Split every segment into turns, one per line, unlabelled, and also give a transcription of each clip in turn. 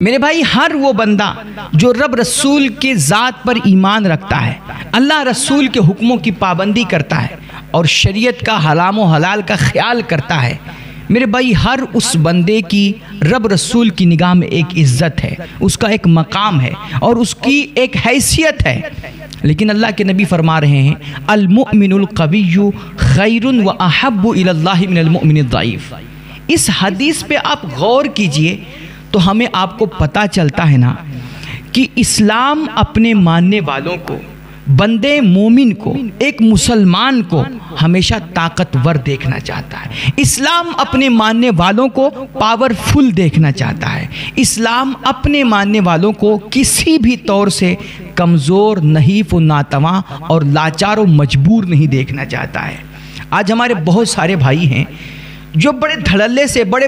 میرے بھائی، ہر وہ بندہ جو رب رسول کے ذات پر ایمان رکھتا ہے، اللہ رسول کے حکموں کی پابندی کرتا ہے اور شریعت کا حرام و حلال کا خیال کرتا ہے، میرے بھائی ہر اس بندے کی رب رسول کی نگاہ میں ایک عزت ہے، اس کا ایک مقام ہے اور اس کی ایک حیثیت ہے۔ لیکن اللہ کے نبی فرما رہے ہیں المؤمن القوی خیر و احب الی اللہ من المؤمن الضعیف۔ اس حدیث پہ آپ غور کیجئے تو ہمیں آپ کو پتہ چلتا ہے نا کہ اسلام اپنے ماننے والوں کو، بندے مومن کو، ایک مسلمان کو ہمیشہ طاقتور دیکھنا چاہتا ہے۔ اسلام اپنے ماننے والوں کو پاورفل دیکھنا چاہتا ہے۔ اسلام اپنے ماننے والوں کو کسی بھی طور سے کمزور، نحیف و ناتواں اور لاچار و مجبور نہیں دیکھنا چاہتا ہے۔ آج ہمارے بہت سارے بھائی ہیں جو بڑے دھڑلے سے، بڑے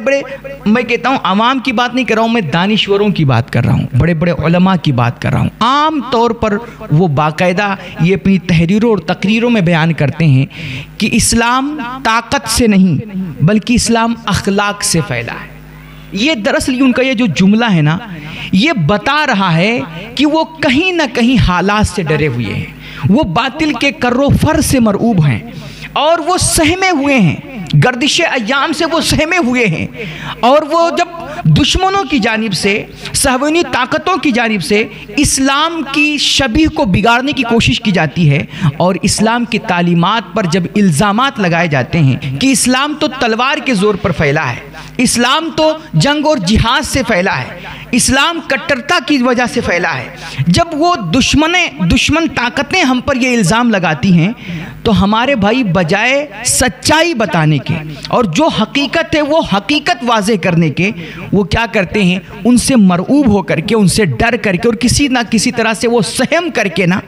میں کہتا ہوں عوام کی بات نہیں کر رہا ہوں، میں دانشوروں کی بات کر رہا ہوں، بڑے علماء کی بات کر رہا ہوں۔ عام طور پر وہ باقاعدہ یہ اپنی تحریروں اور تقریروں میں بیان کرتے ہیں کہ اسلام طاقت سے نہیں بلکہ اسلام اخلاق سے پھیلا ہے۔ یہ دراصل ان کا یہ جو جملہ ہے نا، یہ بتا رہا ہے کہ وہ کہیں نہ کہیں حالات سے ڈرے ہوئے ہیں، وہ باطل کے کر و فر سے مرعوب ہیں اور وہ سہمے ہوئے ہیں، گردش ایام سے وہ سہمے ہوئے ہیں، اور وہ جب دشمنوں کی جانب سے، صہیونی طاقتوں کی جانب سے اسلام کی شبیہ کو بگاڑنے کی کوشش کی جاتی ہے اور اسلام کی تعلیمات پر جب الزامات لگائے جاتے ہیں کہ اسلام تو تلوار کے زور پر پھیلا ہے، اسلام تو جنگ اور جہاد سے پھیلا ہے، اسلام کٹرتا کی وجہ سے پھیلا ہے، جب وہ دشمن طاقتیں ہم پر یہ الزام لگاتی ہیں تو ہمارے بھائی بجائے سچائی بتانے کے اور جو حقیقت ہے وہ حقیقت واضح کرنے کے، وہ کیا کرتے ہیں، ان سے مرعوب ہو کر کے، ان سے ڈر کر کے اور کسی نہ کسی طرح سے وہ سہم کر کے نا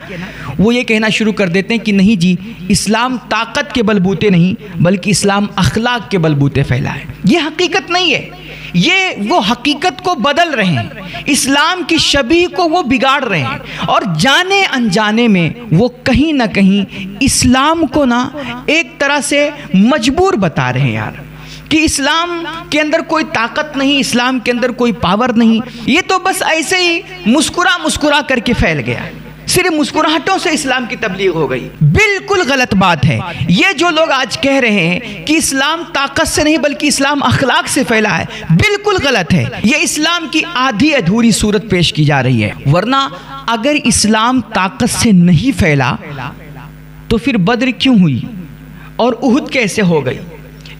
وہ یہ کہنا شروع کر دیتے ہیں کہ نہیں جی، اسلام طاقت کے بلبوتے نہیں بلکہ اسلام اخلاق کے بلبوتے پھیلا ہے۔ یہ حقیقت نہیں ہے، یہ وہ حقیقت کو بدل رہے ہیں، اسلام کی شبیہ کو وہ بگاڑ رہے ہیں اور جانے انجانے میں وہ کہیں نہ کہیں اسلام کو نا ایک طرح سے مجبور بتا رہے ہیں یار کہ اسلام کے اندر کوئی طاقت نہیں، اسلام کے اندر کوئی پاور نہیں، یہ تو بس ایسے ہی مسکرا کر کے پھیل گیا، صرف مسکراہٹوں سے اسلام کی تبلیغ ہو گئی۔ بالکل غلط بات ہے یہ جو لوگ آج کہہ رہے ہیں کہ اسلام طاقت سے نہیں بلکہ اسلام اخلاق سے پھیلا ہے، بالکل غلط ہے۔ یہ اسلام کی آدھی ادھوری صورت پیش کی جا رہی ہے، ورنہ اگر اسلام طاقت سے نہیں پھیلا تو پھر بدر کیوں ہوئی اور احد کیسے ہو گئی،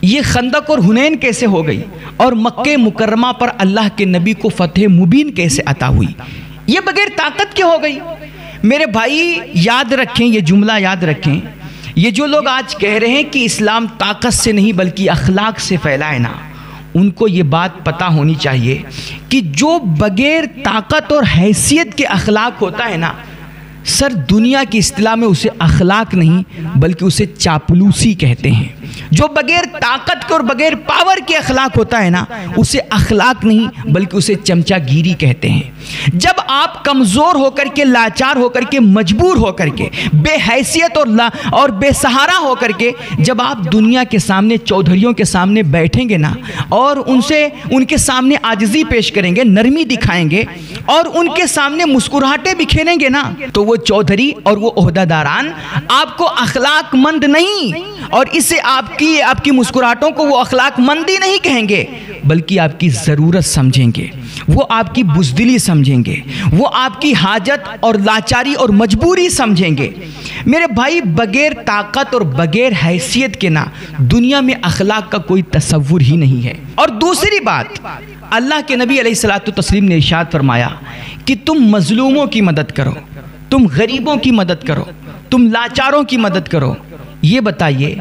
یہ خندق اور حنین کیسے ہو گئی اور مکہ مکرمہ پر اللہ کے نبی کو فتح مبین کیسے عطا ہوئی، یہ بغیر طاقت کے ہو گئی۔ میرے بھائی یاد رکھیں، یہ جملہ یاد رکھیں، یہ جو لوگ آج کہہ رہے ہیں کہ اسلام طاقت سے نہیں بلکہ اخلاق سے پھیلا ہے نا، ان کو یہ بات پتہ ہونی چاہیے کہ جو بغیر طاقت اور حیثیت کے اخلاق ہوتا ہے نا، سر دنیا کی اصطلاح میں اسے اخلاق نہیں بلکہ اسے چاپلوسی کہتے ہیں۔ جو بغیر طاقت کے اور بغیر پاور کے اخلاق ہوتا ہے نا، اسے اخلاق نہیں بلکہ اسے چمچہ گیری کہتے ہیں۔ جب آپ کمزور ہو کر کے، لاچار ہو کر کے، مجبور ہو کر کے، بے حیثیت اور بے سہارا ہو کر کے جب آپ دنیا کے سامنے، چودھریوں کے سامنے بیٹھیں گے نا اور ان کے سامنے عاجزی پیش کریں گے، نرمی دکھائیں گے اور ان کے سامنے مسکراہٹیں بکھیریں گے نا، تو وہ چودھری اور وہ عہدہ داران آپ کو اخلاق مند نہیں، اور اسے آپ کی مسکراہٹوں کو وہ اخلاق مندی نہیں کہیں گے بلکہ آپ کی ضرورت سمجھیں گے، وہ آپ کی بزدلی سمجھیں گے، وہ آپ کی حاجت اور لاچاری اور مجبوری سمجھیں گے۔ میرے بھائی بغیر طاقت اور بغیر حیثیت کے نا دنیا میں اخلاق کا کوئی تصور ہی نہیں ہے۔ اور دوسری بات، اللہ کے نبی علیہ الصلوۃ والتسلیم نے ارشاد فرمایا کہ تم مظلوموں کی مدد کرو، تم غریبوں کی مدد کرو، تم لاچاروں کی مدد کرو۔ یہ بتائیے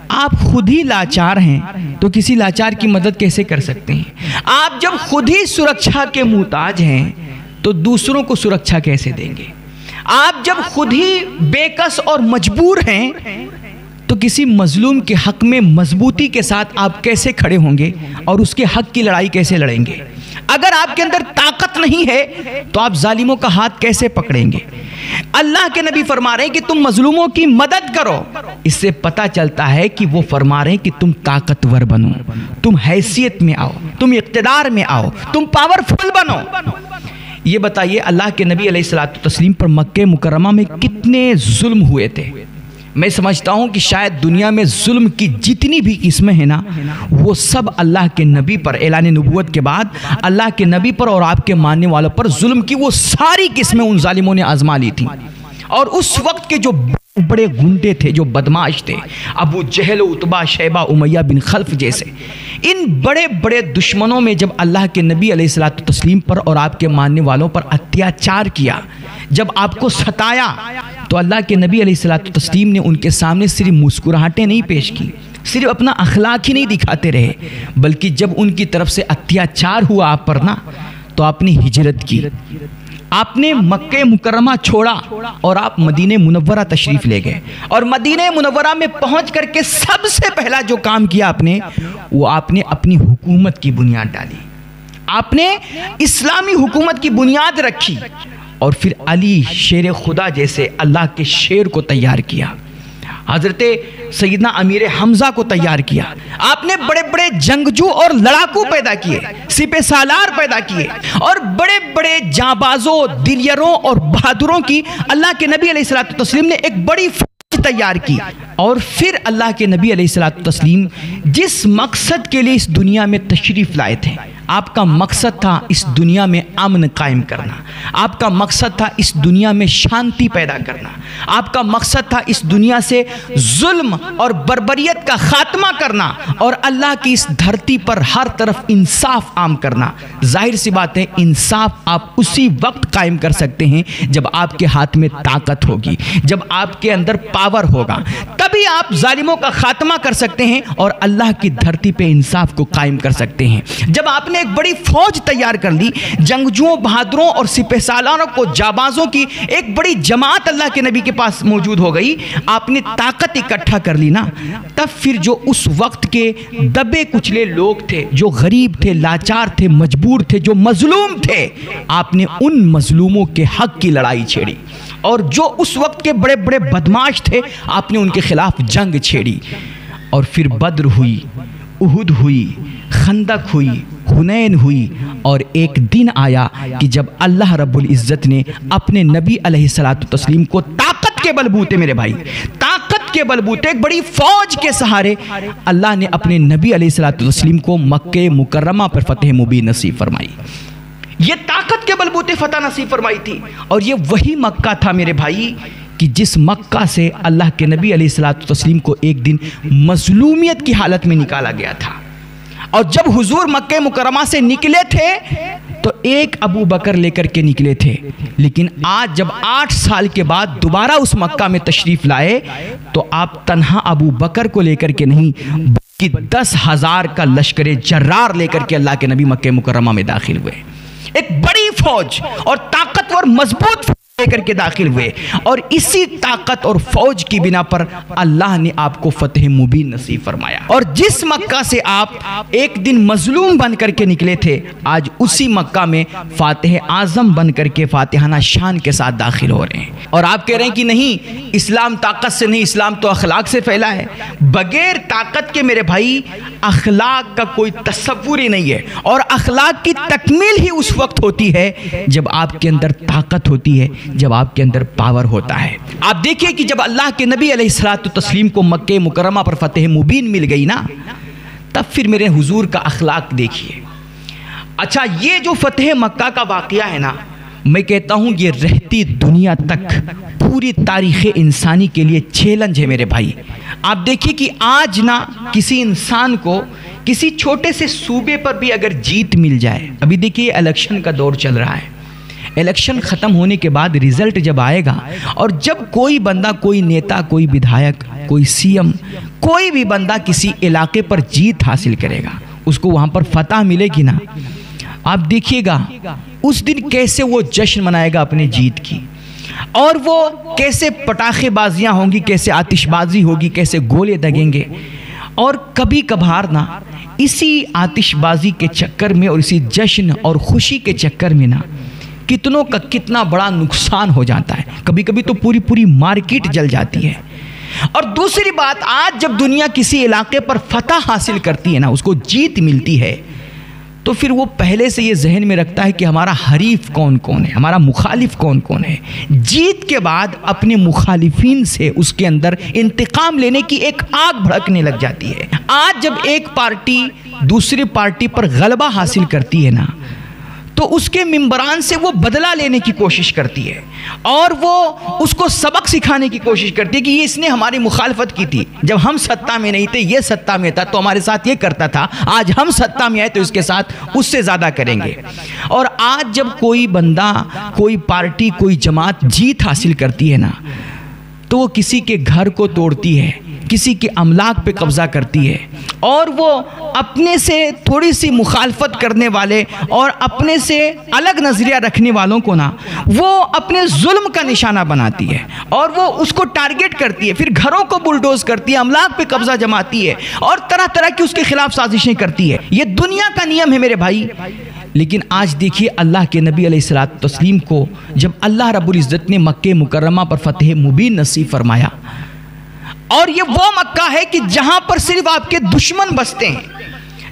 آپ خود ہی لاچار ہیں تو کسی لاچار کی مدد کیسے کر سکتے ہیں؟ آپ جب خود ہی سرکشا کے محتاج ہیں تو دوسروں کو سرکشا کیسے دیں گے؟ آپ جب خود ہی بے کس اور مجبور ہیں تو کسی مظلوم کے حق میں مضبوطی کے ساتھ آپ کیسے کھڑے ہوں گے اور اس کے حق کی لڑائی کیسے لڑیں گے؟ اگر آپ کے اندر طاقت نہیں ہے تو آپ ظالموں کا ہاتھ کیسے پکڑیں گے؟ اللہ کے نبی فرما رہے ہیں کہ تم مظلوموں کی مدد کرو. اس سے پتہ چلتا ہے کہ وہ فرما رہے ہیں کہ تم طاقتور بنو, تم حیثیت میں آؤ, تم اقتدار میں آؤ, تم پاورفل بنو. یہ بتائیے اللہ کے نبی علیہ الصلوۃ والتسلیم پر مکہ مکرمہ میں کتنے ظلم ہوئے تھے. میں سمجھتا ہوں کہ شاید دنیا میں ظلم کی جتنی بھی قسمیں ہیں نا, وہ سب اللہ کے نبی پر اعلان نبوت کے بعد اللہ کے نبی پر اور آپ کے ماننے والوں پر ظلم کی وہ ساری قسمیں ان ظالموں نے آزما لی تھیں. اور اس وقت کے جو بڑے گنڈے تھے, جو بدماش تھے, ابو جہل, عتبہ, شیبہ, امیہ بن خلف جیسے ان بڑے بڑے دشمنوں میں جب اللہ کے نبی علیہ الصلوۃ والتسلیم پر اور آپ کے ماننے والوں پر اتیاچار کیا, جب آپ کو ستایا, تو اللہ کے نبی علیہ الصلوۃ والتسلیم نے ان کے سامنے صرف مسکراہٹیں نہیں پیش کی, صرف اپنا اخلاق ہی نہیں دکھاتے رہے, بلکہ جب ان کی طرف سے اتیاچار ہوا آپ پر نا, تو آپ نے ہجرت کی, آپ نے مکہ مکرمہ چھوڑا اور آپ مدینہ منورہ تشریف لے گئے. اور مدینہ منورہ میں پہنچ کر کے سب سے پہلا جو کام کیا آپ نے, وہ آپ نے اپنی حکومت کی بنیاد ڈالی. آپ نے اسلامی حکومت کی بنیاد رکھی اور پھر علی شیر خدا جیسے اللہ کے شیر کو تیار کیا, حضرت سیدنا امیر حمزہ کو تیار کیا. آپ نے بڑے بڑے جنگجو اور لڑاکو پیدا کیے, سپہ سالار پیدا کیے, اور بڑے بڑے جانبازوں, دلیروں اور بہادروں کی اللہ کے نبی علیہ الصلوۃ والتسلیم نے ایک بڑی فوج تیار کی. اور پھر اللہ کے نبی علیہ الصلوۃ والتسلیم جس مقصد کے لیے اس دنیا میں تشریف لائے تھے, آپ کا مقصد تھا اس دنیا میں امن قائم کرنا, آپ کا مقصد تھا اس دنیا میں شانتی پیدا کرنا, آپ کا مقصد تھا اس دنیا سے ظلم اور بربریت کا خاتمہ کرنا, اور اللہ کی اس دھرتی پر ہر طرف انصاف عام کرنا. ظاہر سی بات ہے, انصاف آپ اسی وقت قائم کر سکتے ہیں جب آپ کے ہاتھ میں طاقت ہوگی, جب آپ کے اندر پاور ہوگا, تبھی آپ ظالموں کا خاتمہ کر سکتے ہیں اور اللہ کی دھرتی پہ انصاف کو قائم کر سکتے ہیں. جب آپ نے ایک بڑی فوج تیار کر لی, جنگجوؤں, بہادروں اور سپہ سالاروں کو, جانبازوں کی ایک بڑی جماعت اللہ کے نبی کے پاس موجود ہو گئی, آپ نے طاقت اکٹھا کر لی نا, تب پھر جو اس وقت کے دبے کچلے لوگ تھے, جو غریب تھے, لاچار تھے, مجبور تھے, جو مظلوم تھے, آپ نے ان مظلوموں کے حق کی لڑائی چھیڑی. اور جو اس وقت کے بڑے بڑے بدماش تھے, آپ نے ان کے خلاف جنگ چھیڑی. اور پھر بدر ہوئی, احد ہوئی, خندق ہوئی, حنین ہوئی, اور ایک دن آیا کہ جب اللہ رب العزت نے اپنے نبی علیہ الصلوۃ والتسلیم کو طاقت کے بلبوتے, میرے بھائی, طاقت کے بلبوتے, ایک بڑی فوج کے سہارے اللہ نے اپنے نبی علیہ الصلوۃ والتسلیم کو مکہ مکرمہ پر فتح مبین نصیب فرمائی. یہ طاقت کے بلبوتے فتح نصیب فرمائی تھی. اور یہ وہی مکہ تھا میرے بھائی کہ جس مکہ سے اللہ کے نبی علیہ الصلوۃ والتسلیم کو ایک دن مظلومیت کی حالت میں نکالا گیا تھا. اور جب حضور مکہ مکرمہ سے نکلے تھے تو ایک ابو بکر لے کر کے نکلے تھے, لیکن آج جب 8 سال کے بعد دوبارہ اس مکہ میں تشریف لائے تو آپ تنہا ابو بکر کو لے کر کے نہیں, بلکہ 10,000 کا لشکر جرار لے کر کے اللہ کے نبی مکہ مکرمہ میں داخل ہوئے. ایک بڑی فوج اور طاقتور مضبوط فوج لے کر کے داخل ہوئے, اور اسی طاقت اور فوج کی بنا پر اللہ نے آپ کو فتح مبین نصیب فرمایا. اور جس مکہ سے آپ ایک دن مظلوم بن کر کے نکلے تھے, آج اسی مکہ میں فاتح اعظم بن کر کے فاتحانہ شان کے ساتھ داخل ہو رہے ہیں. اور آپ کہہ رہے ہیں کہ نہیں, اسلام طاقت سے نہیں, اسلام تو اخلاق سے پھیلا ہے. بغیر طاقت کے میرے بھائی اخلاق کا کوئی تصور ہی نہیں ہے, اور اخلاق کی تکمیل ہی اس وقت ہوتی ہے جب آپ کے اندر طاقت ہوتی ہے, جب آپ کے اندر پاور ہوتا ہے. آپ دیکھیے کہ جب اللہ کے نبی علیہ الصلوۃ والتسلیم کو مکہ مکرمہ پر فتح مبین مل گئی نا, تب پھر میرے حضور کا اخلاق دیکھیے. اچھا, یہ جو فتح مکہ کا واقعہ ہے نا, میں کہتا ہوں یہ رہتی دنیا تک پوری تاریخ انسانی کے لیے چیلنج ہے میرے بھائی. آپ دیکھیے کہ آج نا کسی انسان کو کسی چھوٹے سے صوبے پر بھی اگر جیت مل جائے, ابھی دیکھیے الیکشن کا دور چل رہا ہے, الیکشن ختم ہونے کے بعد ریزلٹ جب آئے گا, اور جب کوئی بندہ, کوئی نیتا, کوئی بدھایک, کوئی سی ایم, کوئی بھی بندہ کسی علاقے پر جیت حاصل کرے گا, اس کو وہاں پر فتح ملے گی نا, آپ دیکھیے گا اس دن کیسے وہ جشن منائے گا اپنے جیت کی, اور وہ کیسے پٹاخے بازیاں ہوں گی, کیسے آتش بازی ہوگی, کیسے گولے دگیں گے. اور کبھی کبھار نا اسی آتش بازی کے چکر میں اور اسی جشن اور خوشی کے چکر میں نا کتنوں کا کتنا بڑا نقصان ہو جاتا ہے، کبھی کبھی تو پوری پوری مارکیٹ جل جاتی ہے۔ اور دوسری بات، آج جب دنیا کسی علاقے پر فتح حاصل کرتی ہے نا، اس کو جیت ملتی ہے، تو پھر وہ پہلے سے یہ ذہن میں رکھتا ہے کہ ہمارا حریف کون کون ہے، ہمارا مخالف کون کون ہے۔ جیت کے بعد اپنے مخالفین سے اس کے اندر انتقام لینے کی ایک آگ بھڑکنے لگ جاتی ہے۔ آج جب ایک پارٹی دوسری پارٹی پر غلبہ حاصل کرتی ہے نا، تو اس کے ممبران سے وہ بدلہ لینے کی کوشش کرتی ہے، اور وہ اس کو سبق سکھانے کی کوشش کرتی ہے کہ یہ اس نے ہماری مخالفت کی تھی، جب ہم سطح میں نہیں تھے یہ سطح میں تھا تو ہمارے ساتھ یہ کرتا تھا، آج ہم سطح میں آئے تو اس کے ساتھ اس سے زیادہ کریں گے۔ اور آج جب کوئی بندہ، کوئی پارٹی، کوئی جماعت جیت حاصل کرتی ہے نا، تو وہ کسی کے گھر کو توڑتی ہے، کسی کے املاک پہ قبضہ کرتی ہے، اور وہ اپنے سے تھوڑی سی مخالفت کرنے والے اور اپنے سے الگ نظریہ رکھنے والوں کو نا، وہ اپنے ظلم کا نشانہ بناتی ہے، اور وہ اس کو ٹارگٹ کرتی ہے، پھر گھروں کو بلڈوز کرتی ہے، املاک پہ قبضہ جماتی ہے، اور طرح طرح کی اس کے خلاف سازشیں کرتی ہے۔ یہ دنیا کا نیم ہے میرے بھائی۔ لیکن آج دیکھیے اللہ کے نبی علیہ الصلوۃ والتسلیم کو جب اللہ رب العزت نے مکہ مکرمہ پر فتح مبین نصیب فرمایا، اور یہ وہ مکہ ہے کہ جہاں پر صرف آپ کے دشمن بستے ہیں،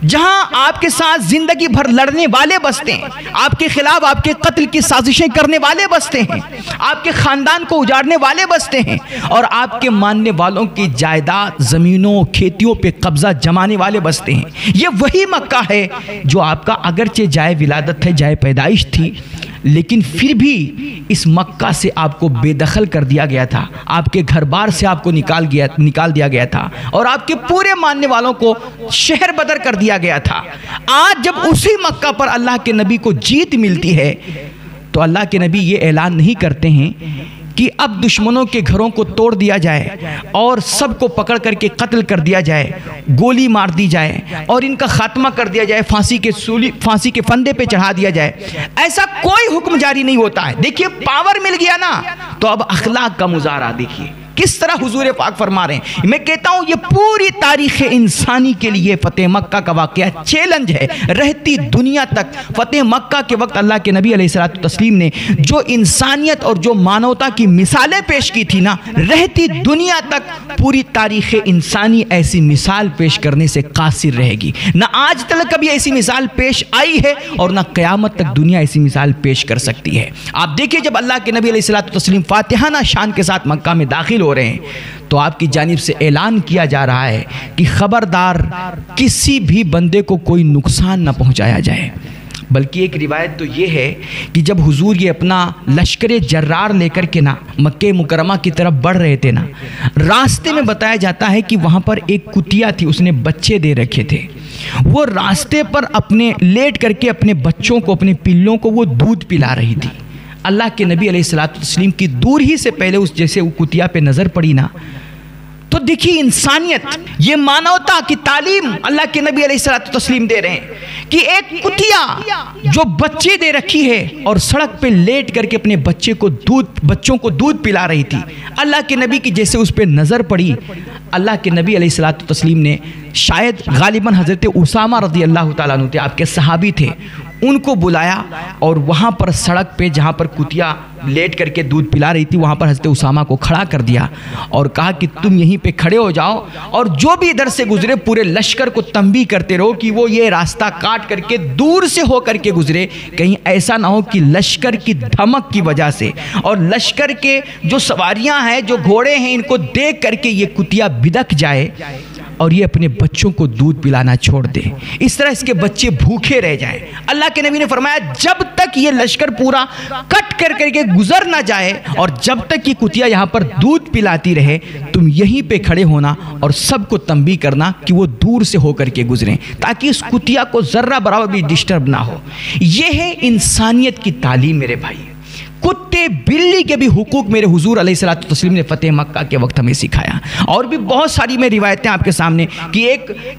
جہاں آپ کے ساتھ زندگی بھر لڑنے والے بستے ہیں، آپ کے خلاف آپ کے قتل کی سازشیں کرنے والے بستے ہیں، آپ کے خاندان کو اجاڑنے والے بستے ہیں، اور آپ کے ماننے والوں کی جائیداد، زمینوں، کھیتیوں پہ قبضہ جمانے والے بستے ہیں۔ یہ وہی مکہ ہے جو آپ کا اگرچہ جائے ولادت ہے، جائے پیدائش تھی، لیکن پھر بھی اس مکہ سے آپ کو بے دخل کر دیا گیا تھا، آپ کے گھر بار سے آپ کو نکال دیا گیا تھا، اور آپ کے پورے ماننے والوں کو شہر بدر کر دیا گیا تھا۔ آج جب اسی مکہ پر اللہ کے نبی کو جیت ملتی ہے، تو اللہ کے نبی یہ اعلان نہیں کرتے ہیں کہ اب دشمنوں کے گھروں کو توڑ دیا جائے اور سب کو پکڑ کر کے قتل کر دیا جائے، گولی مار دی جائے اور ان کا خاتمہ کر دیا جائے، پھانسی کے پھندے پہ چڑھا دیا جائے۔ ایسا کوئی حکم جاری نہیں ہوتا ہے۔ دیکھیے پاور مل گیا نا، تو اب اخلاق کا مظاہرہ دیکھیے کس طرح حضور پاک فرما رہے ہیں۔ میں کہتا ہوں یہ پوری تاریخ انسانی کے لیے فتح مکہ کا واقعہ چیلنج ہے۔ رہتی دنیا تک فتح مکہ کے وقت اللہ کے نبی علیہ الصلوۃ والتسلیم نے جو انسانیت اور جو مانوتا کی مثالیں پیش کی تھی نا، رہتی دنیا تک پوری تاریخ انسانی ایسی مثال پیش کرنے سے قاصر رہے گی۔ نہ آج تک کبھی ایسی مثال پیش آئی ہے، اور نہ قیامت تک دنیا ایسی مثال پیش کر سکتی ہے۔ آپ دیکھیے جب اللہ کے نبی علیہ الصلوۃ والتسلیم فاتحانہ شان کے ساتھ مکہ میں داخل ہو رہے ہیں، تو آپ کی جانب سے اعلان کیا جا رہا ہے کہ خبردار کسی بھی بندے کو کوئی نقصان نہ پہنچایا جائے۔ بلکہ ایک روایت تو یہ ہے کہ جب حضور یہ اپنا لشکر جرار لے کر کے نا مکہ مکرمہ کی طرف بڑھ رہے تھے نا، راستے میں بتایا جاتا ہے کہ وہاں پر ایک کتیا تھی، اس نے بچے دے رکھے تھے، وہ راستے پر اپنے لیٹ کر کے اپنے بچوں کو، اپنے پلوں کو وہ دودھ پلا رہی تھی۔ اللہ کے نبی علیہ الصلوۃ والتسلیم کی دور ہی سے پہلے اس جیسے وہ کتیا پہ نظر پڑی نا، تو دیکھیے انسانیت، یہ مانوتا کی تعلیم اللہ کے نبی علیہ الصلوۃ والتسلیم دے رہے ہیں کہ ایک کتیا جو بچے دے رکھی ہے اور سڑک پہ لیٹ کر کے اپنے بچوں کو دودھ پلا رہی تھی، اللہ کے نبی کی جیسے اس پہ نظر پڑی، اللہ کے نبی علیہ الصلوۃ والتسلیم نے شاید غالباً حضرت اسامہ رضی اللہ تعالیٰ عنہ تھے، آپ کے صحابی تھے، ان کو بلایا، اور وہاں پر سڑک پہ جہاں پر کتیا لیٹ کر کے دودھ پلا رہی تھی وہاں پر حضرت اسامہ کو کھڑا کر دیا اور کہا کہ تم یہیں پہ کھڑے ہو جاؤ، اور جو بھی ادھر سے گزرے پورے لشکر کو تنبیہ کرتے رہو کہ وہ یہ راستہ کاٹ کر کے دور سے ہو کر کے گزرے، کہیں ایسا نہ ہو کہ لشکر کی دھمک کی وجہ سے اور لشکر کے جو سواریاں ہیں، جو گھوڑے ہیں، ان کو دیکھ کر کے یہ کتیا بدک جائے اور یہ اپنے بچوں کو دودھ پلانا چھوڑ دے، اس طرح اس کے بچے بھوکے رہ جائیں۔ اللہ کے نبی نے فرمایا جب تک یہ لشکر پورا کٹ کر کے گزر نہ جائے اور جب تک یہ کتیا یہاں پر دودھ پلاتی رہے، تم یہیں پہ کھڑے ہونا اور سب کو تنبیہ کرنا کہ وہ دور سے ہو کر کے گزریں، تاکہ اس کتیا کو ذرہ برابر بھی ڈسٹرب نہ ہو۔ یہ ہے انسانیت کی تعلیم میرے بھائی۔ کتے بلی کے بھی حقوق میرے حضور علیہ الصلوۃ والتسلیم نے فتح مکہ کے وقت ہمیں سکھایا۔ اور بھی بہت ساری میں روایتیں آپ کے سامنے کہ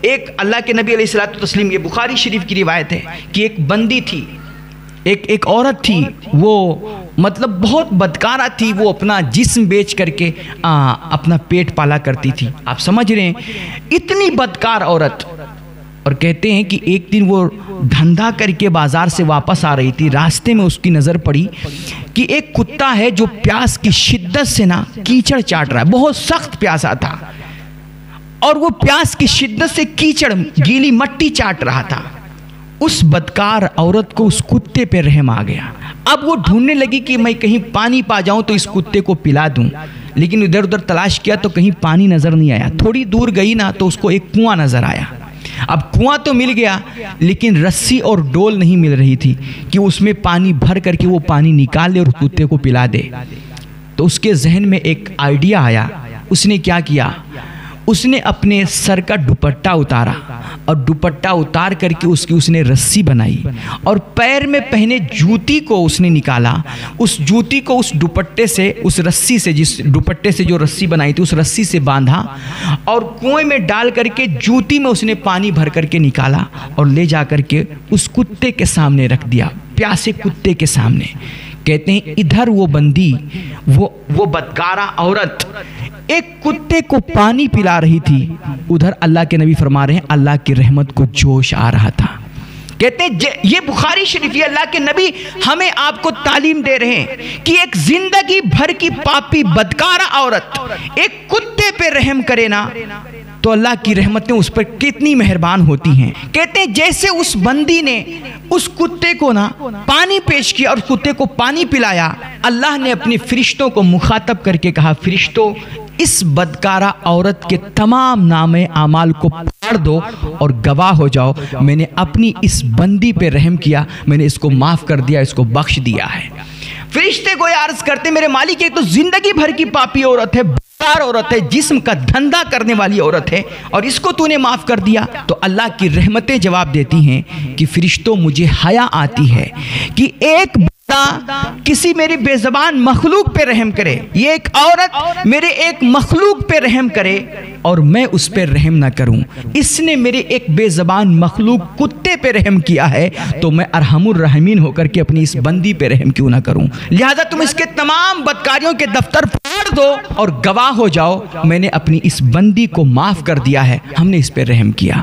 ایک اللہ کے نبی علیہ الصلوۃ والتسلیم، یہ بخاری شریف کی روایت ہے کہ ایک بندی تھی، ایک عورت تھی، وہ مطلب بہت بدکارہ تھی، وہ اپنا جسم بیچ کر کے اپنا پیٹ پالا کرتی تھی۔ آپ سمجھ رہے ہیں اتنی بدکار عورت، اور کہتے ہیں کہ ایک دن وہ دھندا کر کے بازار سے واپس آ رہی تھی، راستے میں اس کی نظر پڑی کہ ایک کتا ہے جو پیاس کی شدت سے نا کیچڑ چاٹ رہا ہے، بہت سخت پیاسا تھا، اور وہ پیاس کی شدت سے کیچڑ گیلی مٹی چاٹ رہا تھا۔ اس بدکار عورت کو اس کتے پہ رحم آ گیا۔ اب وہ ڈھونڈنے لگی کہ میں کہیں پانی پا جاؤں تو اس کتے کو پلا دوں، لیکن ادھر ادھر تلاش کیا تو کہیں پانی نظر نہیں آیا۔ تھوڑی دور گئی نا تو اس کو ایک کنواں نظر آیا۔ اب کنواں تو مل گیا لیکن رسی اور ڈول نہیں مل رہی تھی کہ اس میں پانی بھر کر کے وہ پانی نکال لے اور کتے کو پلا دے۔ تو اس کے ذہن میں ایک آئیڈیا آیا۔ اس نے کیا کیا؟ اس نے اپنے سر کا دوپٹہ اتارا اور دوپٹہ اتار کر کے اس نے رسی بنائی اور پیر میں پہنے جوتی کو اس نے نکالا، اس جوتی کو اس دوپٹے سے، اس رسی سے، جس دوپٹے سے جو رسی بنائی تھی اس رسی سے باندھا اور کنویں میں ڈال کر کے جوتی میں اس نے پانی بھر کر کے نکالا اور لے جا کر کے اس کتے کے سامنے رکھ دیا، پیاسے کتے کے سامنے۔ کہتے ہیں ادھر وہ بندی، وہ بدکارہ عورت ایک کتے کو پانی پلا رہی تھی، ادھر اللہ کے نبی فرما رہے ہیں اللہ کی رحمت کو جوش آ رہا تھا۔ کہتے ہیں یہ بخاری شریف، یہ اللہ کے نبی ہمیں آپ کو تعلیم دے رہے ہیں کہ ایک زندگی بھر کی پاپی بدکارہ عورت ایک کتے پہ رحم کرے نا تو اللہ کی رحمتیں اس پر کتنی مہربان ہوتی ہیں۔ کہتے ہیں جیسے اس بندی نے اس کتے کو نا پانی پیش کیا اور کتے کو پانی پلایا، اللہ نے اپنے فرشتوں کو مخاطب کر کے کہا فرشتوں اس بدکارہ عورت کے تمام نامے اعمال کو پڑھ دو اور گواہ ہو جاؤ میں نے اپنی اس بندی پہ رحم کیا، میں نے اس کو معاف کر دیا، اس کو بخش دیا ہے۔ فرشتے کو یہ عرض کرتے میرے مالک ایک تو زندگی بھر کی پاپی عورت ہے، عورت ہے، جسم کا دھندا کرنے والی عورت ہے، اور اس کو تو نے معاف کر دیا۔ تو اللہ کی رحمتیں جواب دیتی ہیں کہ فرشتوں مجھے حیا آتی ہے کہ ایک بندہ کسی میری بے زبان مخلوق پہ رحم کرے، یہ ایک عورت میرے ایک مخلوق پہ رحم کرے اور میں اس پہ رحم نہ کروں۔ اس نے میرے ایک بے زبان مخلوق کتے پہ رحم کیا ہے تو میں ارحم الراحمین ہو کر کے اپنی اس بندی پہ رحم کیوں نہ کروں؟ لہذا تم اس کے تمام بدکاریوں کے دفتر پھاڑ دو اور گواہ ہو جاؤ میں نے اپنی اس بندی کو معاف کر دیا ہے، ہم نے اس پہ رحم کیا۔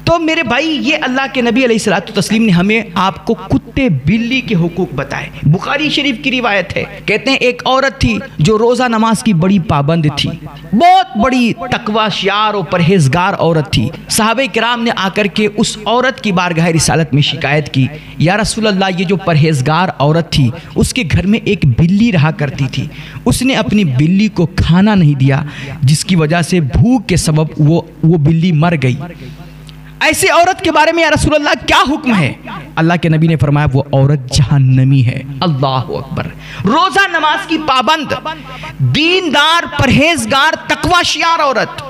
تو میرے بھائی یہ اللہ کے نبی علیہ الصلوۃ والتسلیم نے ہمیں آپ کو کتے بلی کے حقوق بتائے۔ بخاری شریف کی روایت ہے، کہتے ہیں ایک عورت تھی جو روزہ نماز کی بڑی پابند تھی، بہت بڑی تقوی شیار اور پرہیزگار عورت تھی۔ صحابہ کرام نے آ کر کے اس عورت کی بارگاہ رسالت میں شکایت کی، یا رسول اللہ یہ جو پرہیزگار عورت تھی اس کے گھر میں ایک بلی رہا کرتی تھی، اس نے اپنی بلی کو کھانا نہیں دیا جس کی وجہ سے بھوک کے سبب وہ بلی مر گئی، ایسی عورت کے بارے میں یا رسول اللہ کیا حکم ہے؟ اللہ کے نبی نے فرمایا وہ عورت جہنمی ہے۔ اللہ اکبر! روزہ نماز کی پابند، دیندار، پرہیزگار، تقوی شیار عورت،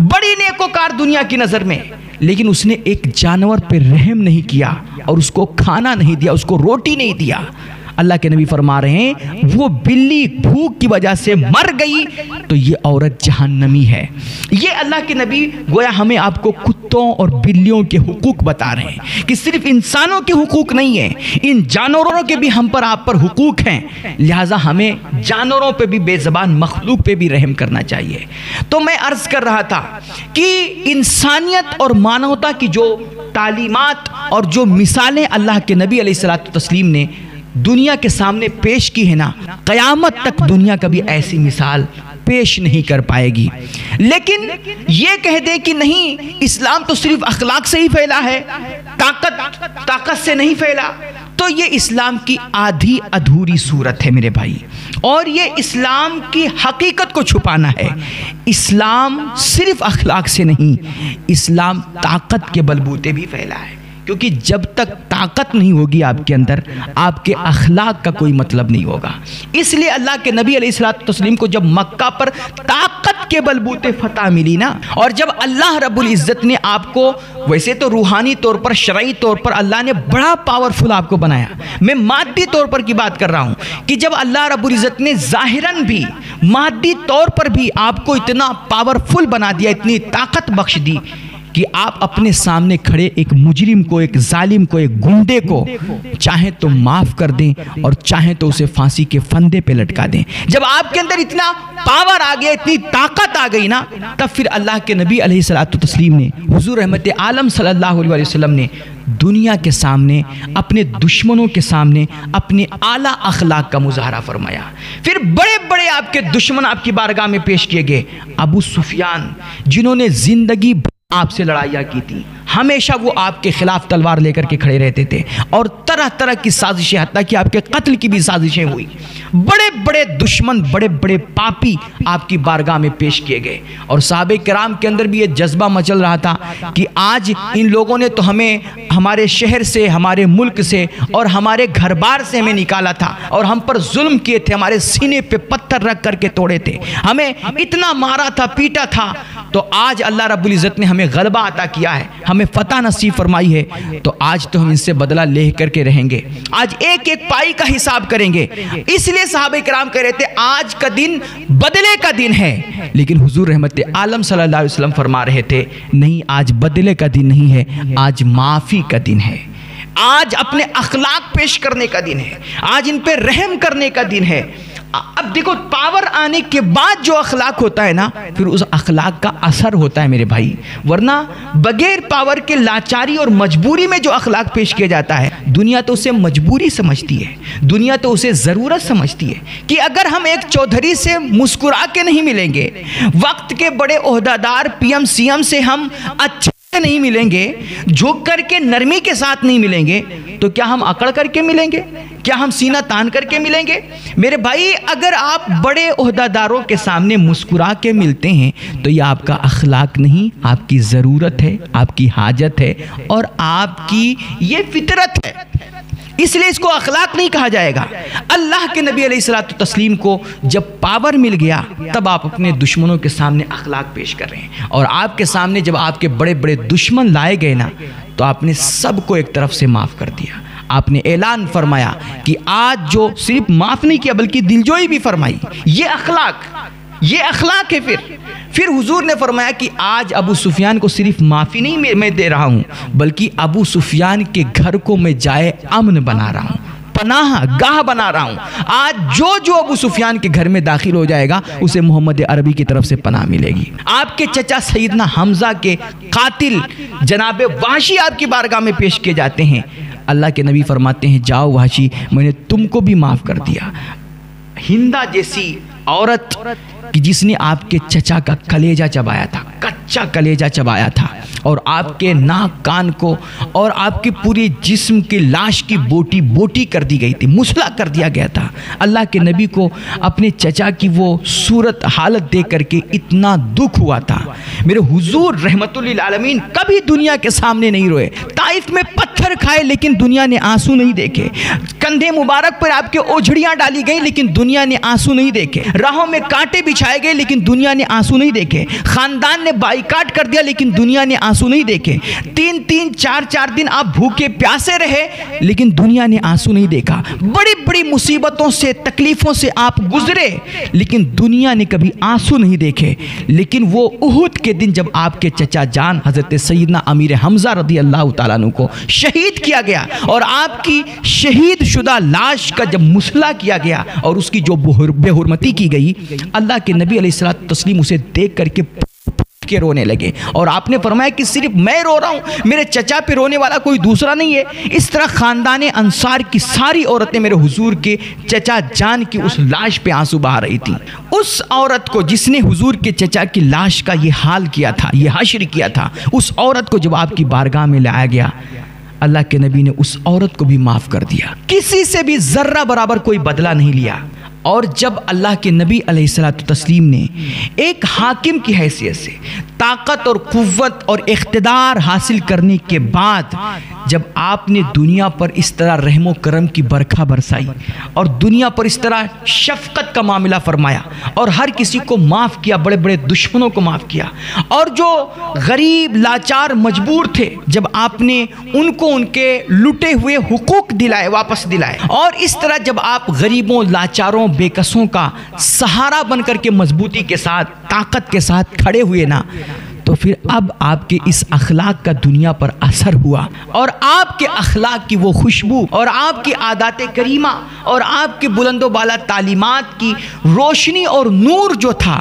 بڑی نیکوکار دنیا کی نظر میں، لیکن اس نے ایک جانور پہ رحم نہیں کیا اور اس کو کھانا نہیں دیا، اس کو روٹی نہیں دیا۔ اللہ کے نبی فرما رہے ہیں وہ بلی بھوک کی وجہ سے مر گئی تو یہ عورت جہنمی ہے۔ یہ اللہ کے نبی گویا ہمیں آپ کو کتوں اور بلیوں کے حقوق بتا رہے ہیں کہ صرف انسانوں کے حقوق نہیں ہیں، ان جانوروں کے بھی ہم پر آپ پر حقوق ہیں، لہٰذا ہمیں جانوروں پہ بھی، بے زبان مخلوق پہ بھی رحم کرنا چاہیے۔ تو میں عرض کر رہا تھا کہ انسانیت اور مانوتا کی جو تعلیمات اور جو مثالیں اللہ کے نبی علیہ الصلوۃ والتسلیم نے دنیا کے سامنے پیش کی ہے نا، قیامت تک دنیا کبھی ایسی مثال پیش نہیں کر پائے گی۔ لیکن یہ کہہ دے کہ نہیں اسلام تو صرف اخلاق سے ہی پھیلا ہے، طاقت سے نہیں پھیلا، تو یہ اسلام کی آدھی ادھوری صورت ہے میرے بھائی، اور یہ اسلام کی حقیقت کو چھپانا ہے۔ اسلام صرف اخلاق سے نہیں، اسلام طاقت کے بلبوتے بھی پھیلا ہے، کیونکہ جب تک طاقت نہیں ہوگی آپ کے اندر، آپ کے اخلاق کا کوئی مطلب نہیں ہوگا۔ اس لیے اللہ کے نبی علیہ الصلوۃ والتسلیم کو جب مکہ پر طاقت کے بلبوتے فتح ملی نا، اور جب اللہ رب العزت نے آپ کو ویسے تو روحانی طور پر، شرعی طور پر اللہ نے بڑا پاورفل آپ کو بنایا، میں مادی طور پر کی بات کر رہا ہوں کہ جب اللہ رب العزت نے ظاہراً بھی مادی طور پر بھی آپ کو اتنا پاورفل بنا دیا، اتنی طاقت بخش دی کہ آپ اپنے سامنے کھڑے ایک مجرم کو، ایک ظالم کو، ایک گنڈے کو چاہیں تو معاف کر دیں اور چاہیں تو اسے پھانسی کے پھندے پہ لٹکا دیں۔ جب آپ کے اندر اتنا پاور آ گیا، اتنی طاقت آ گئی نا، تب پھر اللہ کے نبی علیہ الصلوۃ والتسلیم نے، حضور رحمت عالم صلی اللہ علیہ وسلم نے دنیا کے سامنے، اپنے دشمنوں کے سامنے اپنے اعلیٰ اخلاق کا مظاہرہ فرمایا۔ پھر بڑے بڑے آپ کے دشمن آپ کی بارگاہ میں پیش کیے گئے۔ ابو سفیان، جنہوں نے زندگی آپ سے لڑائیاں کی تھی، ہمیشہ وہ آپ کے خلاف تلوار لے کر کے کھڑے رہتے تھے اور طرح طرح کی سازشیں، حتیٰ کہ آپ کے قتل کی بھی سازشیں ہوئی۔ بڑے بڑے دشمن، بڑے بڑے پاپی آپ کی بارگاہ میں پیش کیے گئے، اور صحابہ کرام کے اندر بھی یہ جذبہ مچل رہا تھا کہ آج ان لوگوں نے تو ہمیں ہمارے شہر سے، ہمارے ملک سے اور ہمارے گھر بار سے ہمیں نکالا تھا اور ہم پر ظلم کیے تھے، ہمارے سینے پہ پتھر رکھ کر کے توڑے تھے، ہمیں اتنا مارا تھا، پیٹا تھا، تو آج اللہ رب العزت نے ہمیں غلبہ عطا کیا ہے، ہمیں فتح نصیب فرمائی ہے، تو آج تو ہم ان سے بدلہ لے کر کے رہیں گے، آج ایک ایک پائی کا حساب کریں گے۔ اس لیے صحابہ کرام کہہ رہے تھے آج کا دن بدلے کا دن ہے، لیکن حضور رحمت عالم صلی اللہ علیہ وسلم فرما رہے تھے نہیں، آج بدلے کا دن نہیں ہے، آج معافی کا دن ہے، آج اپنے اخلاق پیش کرنے کا دن ہے، آج ان پہ رحم کرنے کا دن ہے۔ اب دیکھو، پاور آنے کے بعد جو اخلاق ہوتا ہے نا، پھر اس اخلاق کا اثر ہوتا ہے میرے بھائی، ورنہ بغیر پاور کے لاچاری اور مجبوری میں جو اخلاق پیش کیا جاتا ہے، دنیا تو اسے مجبوری سمجھتی ہے، دنیا تو اسے ضرورت سمجھتی ہے کہ اگر ہم ایک چودھری سے مسکرا کے نہیں ملیں گے، وقت کے بڑے عہدیدار پی ایم سی ایم سے ہم اچھے نہیں ملیں گے، جھک کر کے نرمی کے ساتھ نہیں ملیں گے، تو کیا ہم اکڑ کر کے ملیں گے؟ کیا ہم سینہ تان کر کے ملیں گے؟ میرے بھائی، اگر آپ بڑے عہدیداروں کے سامنے مسکرا کے ملتے ہیں تو یہ آپ کا اخلاق نہیں، آپ کی ضرورت ہے، آپ کی حاجت ہے اور آپ کی یہ فطرت ہے، اس لیے اس کو اخلاق نہیں کہا جائے گا۔ اللہ کے نبی علیہ الصلوۃ والتسلیم کو جب پاور مل گیا، تب آپ اپنے دشمنوں کے سامنے اخلاق پیش کر رہے ہیں، اور آپ کے سامنے جب آپ کے بڑے بڑے دشمن لائے گئے نا، تو آپ نے سب کو ایک طرف سے معاف کر دیا۔ آپ نے اعلان فرمایا کہ آج جو صرف معاف نہیں کیا بلکہ دلجوئی بھی فرمائی، یہ اخلاق ہے۔ پھر حضور نے فرمایا کہ آج ابو سفیان کو صرف معافی نہیں میں دے رہا ہوں، بلکہ ابو سفیان کے گھر کو میں جائے امن بنا رہا ہوں، پناہ گاہ بنا رہا ہوں۔ آج جو ابو سفیان کے گھر میں داخل ہو جائے گا، اسے محمد عربی کی طرف سے پناہ ملے گی۔ آپ کے چچا سیدنا حمزہ کے قاتل جناب وحشی آپ کی بارگاہ میں پیش کیے جاتے ہیں۔ اللہ کے نبی فرماتے ہیں جاؤ وحشی، میں نے تم کو بھی معاف کر دیا۔ ہندہ جیسی عورت کہ جس نے آپ کے چچا کا کلیجہ چبایا تھا، کچا کلیجہ چبایا تھا، اور آپ کے ناک کان کو اور آپ کے پورے جسم کے لاش کی بوٹی بوٹی کر دی گئی تھی، مسلح کر دیا گیا تھا۔ اللہ کے نبی کو اپنے چچا کی وہ صورت حالت دیکھ کر کے اتنا دکھ ہوا تھا۔ میرے حضور رحمت للعالمین کبھی دنیا کے سامنے نہیں روئے، طائف میں پتھر کھائے لیکن دنیا نے آنسو نہیں دیکھے، کندھے مبارک پر آپ کے اوجھڑیاں ڈالی گئی لیکن دنیا نے آنسو نہیں دیکھے، راہوں میں کانٹے بچھائے گئے لیکن دنیا نے آنسو نہیں دیکھے، خاندان نے بائیکاٹ کر دیا لیکن دنیا نے آنسو نہیں دیکھے، 3-4 دن آپ بھوکے پیاسے رہے لیکن دنیا نے آنسو نہیں دیکھا، بڑی بڑی مصیبتوں سے تکلیفوں سے آپ گزرے لیکن دنیا نے کبھی آنسو نہیں دیکھے۔ لیکن وہ احد کے دن جب آپ کے چچا جان حضرت سیدنا امیر حمزہ رضی اللہ تعالیٰ عنہ کو شہید کیا گیا اور آپ کی شہید شدہ لاش کا جب مسلح کیا گیا اور اس کی جو بے حرمتی کی گئی، اللہ کے نبی علیہ الصلوۃ والتسلیم اسے دیکھ کر کے رونے لگے، اور آپ نے فرمایا کہ صرف میں رو رہا ہوں، میرے چچا پہ رونے والا کوئی دوسرا نہیں ہے۔ اس طرح خاندان انصار کی ساری عورتیں میرے حضور کے چچا جان کی اس لاش پہ آنسو بہا رہی تھیں۔ اس عورت کو جس نے حضور کے چچا کی لاش کا یہ حال کیا تھا، یہ حشر کیا تھا، اس عورت کو جب آپ کی بارگاہ میں لایا گیا، اللہ کے نبی نے اس عورت کو بھی معاف کر دیا، کسی سے بھی ذرہ برابر کوئی بدلہ نہیں لیا۔ اور جب اللہ کے نبی علیہ الصلوۃ والتسلیم نے ایک حاکم کی حیثیت سے طاقت اور قوت اور اقتدار حاصل کرنے کے بعد جب آپ نے دنیا پر اس طرح رحم و کرم کی برکھا برسائی اور دنیا پر اس طرح شفقت کا معاملہ فرمایا اور ہر کسی کو معاف کیا، بڑے بڑے دشمنوں کو معاف کیا، اور جو غریب لاچار مجبور تھے جب آپ نے ان کو ان کے لٹے ہوئے حقوق دلائے، واپس دلائے، اور اس طرح جب آپ غریبوں لاچاروں بے کسوں کا سہارا بن کر کے مضبوطی کے ساتھ طاقت کے ساتھ کھڑے ہوئے نا، تو پھر اب آپ کے اس اخلاق کا دنیا پر اثر ہوا، اور آپ کے اخلاق کی وہ خوشبو اور آپ کی عادات کریمہ اور آپ کے بلند و بالا تعلیمات کی روشنی اور نور جو تھا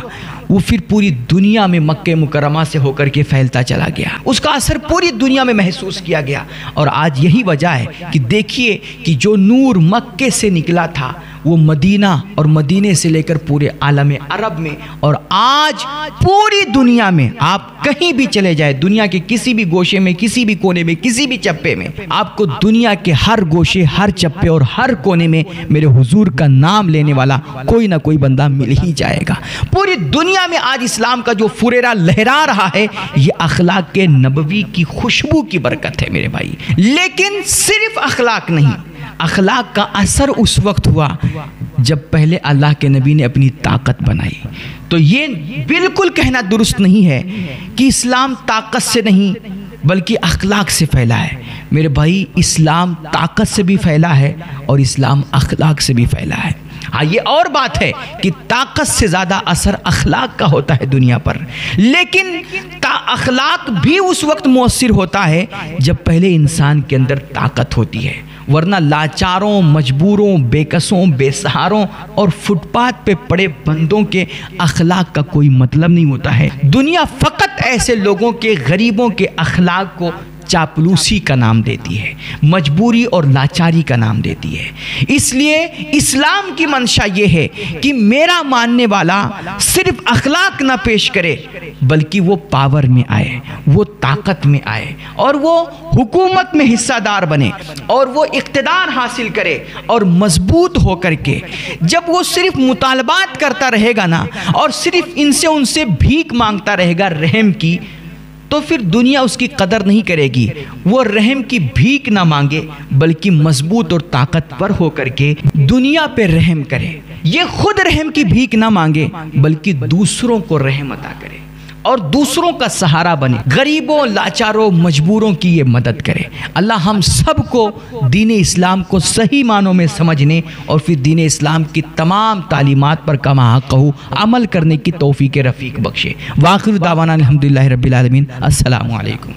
وہ پھر پوری دنیا میں مکہ مکرمہ سے ہو کر کے پھیلتا چلا گیا، اس کا اثر پوری دنیا میں محسوس کیا گیا۔ اور آج یہی وجہ ہے کہ دیکھیے کہ جو نور مکے سے نکلا تھا وہ مدینہ اور مدینے سے لے کر پورے عالم عرب میں، اور آج پوری دنیا میں آپ کہیں بھی چلے جائیں، دنیا کے کسی بھی گوشے میں، کسی بھی کونے میں، کسی بھی چپے میں، آپ کو دنیا کے ہر گوشے، ہر چپے اور ہر کونے میں میرے حضور کا نام لینے والا کوئی نہ کوئی بندہ مل ہی جائے گا۔ پوری دنیا میں آج اسلام کا جو فریرہ لہرا رہا ہے یہ اخلاق کے نبوی کی خوشبو کی برکت ہے میرے بھائی۔ لیکن صرف اخلاق نہیں، اخلاق کا اثر اس وقت ہوا جب پہلے اللہ کے نبی نے اپنی طاقت بنائی۔ تو یہ بالکل کہنا درست نہیں ہے کہ اسلام طاقت سے نہیں بلکہ اخلاق سے پھیلا ہے میرے بھائی۔ اسلام طاقت سے بھی پھیلا ہے اور اسلام اخلاق سے بھی پھیلا ہے۔ ہاں یہ اور بات ہے کہ طاقت سے زیادہ اثر اخلاق کا ہوتا ہے دنیا پر، لیکن اخلاق بھی اس وقت مؤثر ہوتا ہے جب پہلے انسان کے اندر طاقت ہوتی ہے، ورنہ لاچاروں، مجبوروں، بے کسوں، بے سہاروں اور فٹ پاتھ پہ پڑے بندوں کے اخلاق کا کوئی مطلب نہیں ہوتا ہے۔ دنیا فقط ایسے لوگوں کے، غریبوں کے اخلاق کو چاپلوسی کا نام دیتی ہے، مجبوری اور لاچاری کا نام دیتی ہے۔ اس لیے اسلام کی منشا یہ ہے کہ میرا ماننے والا صرف اخلاق نہ پیش کرے بلکہ وہ پاور میں آئے، وہ طاقت میں آئے اور وہ حکومت میں حصہ دار بنے اور وہ اقتدار حاصل کرے، اور مضبوط ہو کر کے جب وہ صرف مطالبات کرتا رہے گا نا اور صرف ان سے بھیک مانگتا رہے گا رحم کی، تو پھر دنیا اس کی قدر نہیں کرے گی۔ وہ رحم کی بھیک نہ مانگے بلکہ مضبوط اور طاقتور ہو کر کے دنیا پہ رحم کرے، یہ خود رحم کی بھیک نہ مانگے بلکہ دوسروں کو رحم عطا کرے اور دوسروں کا سہارا بنے، غریبوں، لاچاروں، مجبوروں کی یہ مدد کرے۔ اللہ ہم سب کو دین اسلام کو صحیح معنوں میں سمجھنے اور پھر دین اسلام کی تمام تعلیمات پر کما حقہ عمل کرنے کی توفیق رفیق بخشے۔ وآخر دعوانا الحمدللہ رب العالمین۔ السلام علیکم۔